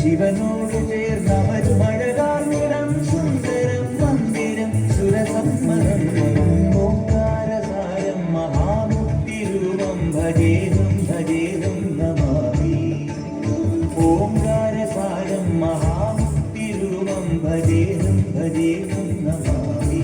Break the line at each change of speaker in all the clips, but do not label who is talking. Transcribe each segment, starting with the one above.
ശിവനോട് ചേർന്നവരു മഴകാർന്നിടം സുന്ദരം മന്ദിരം സുരസമ്മതം ഓംകാരസാരം മഹാമുക്തിരൂപം ഭജേഹം ഭജേഹം നമാമി ഓംകാരസാരം മഹാമുക്തിരൂപം ഭജേഹം ഭജേഹം നമാമി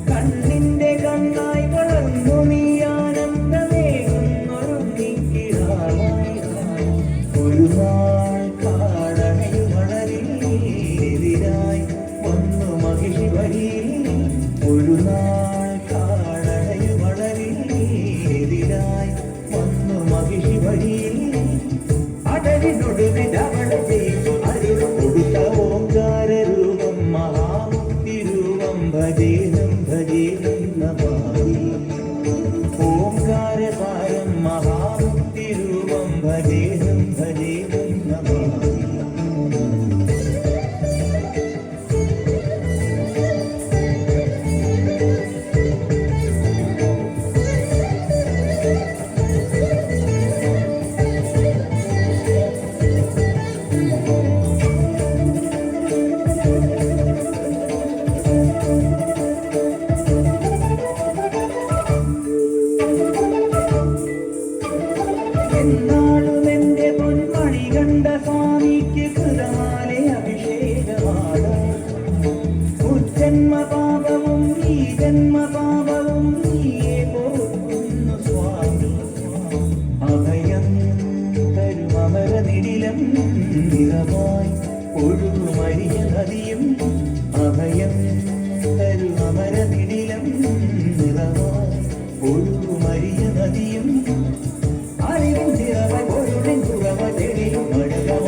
കണ്ണിന്റെ കണ്ണായി വളർന്നു നീ ആനന്ദമേകുന്നൊരുങ്ങിക്കിടാവായി ഒരു നാൾ കാടണയു വളരിലെതിരായി വന്നു മഹിഷി വഴിയിൽ ഒരു നാൾ കാടണയു വളരിലെതിരായി വന്നു മഹിഷി വഴിയിൽ അടലിനൊടുവിൽ അവളെ ചെയ്തു അരുൾ കൊടുത്ത ഓംകാരരൂപം മഹാമുക്തിരൂപം ഭജേഹം ഭജേഹം നമാമി ഓംകാരസാരം മഹാമുക്തിരൂപം ഭജേഹം ഭജേഹം നമാമി എന്നാളും എന്റെ പൊന്മണി കണ്ട സ്വാമിക്ക് കൃതമാലെ അഭിഷേകമാണ് ഉജ്ജന്മപാപവും ഈ ജന്മപാപവും നീയെ പോക്കുന്നു സ്വാമി അഭയം തരും അമരനിടിലം നിറമായി ഒഴുകുമരിയ നദിയും അഭയം തരും അമരനിടിലം നിറമായി ഒഴുകുമരിയ നദിയും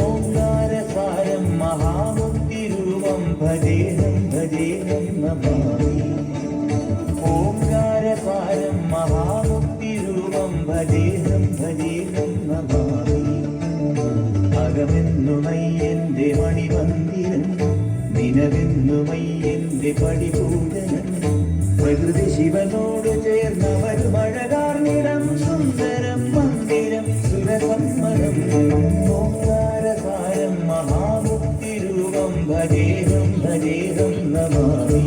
ഓംകാരസാരം മഹാമുക്തിരൂപം ഭജേഹം ഭജേഹം നമാമി ഓംകാരസാരം മഹാമുക്തിരൂപം ഭജേഹം ഭജേഹം നമാമി അകമെന്നുമയ്യന്റെ മണിമന്ദിരം നിനവെന്നുമയ്യന്റെ പടിപൂജനം പ്രകൃതി ശിവനോട് ചേർന്നവരു മഴകാർന്നിടം സുന്ദരം മന്ദിരം സുരസമ്മതം ഓംകാരസാരം മഹാമുക്തിരൂപം ഭജേഹം ഭജേഹം നമാമി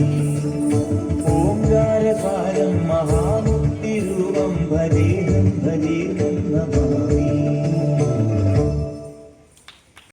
ഓംകാരസാരം മഹാമുക്തിരൂപം ഭജേഹം ഭജേഹം നമാമി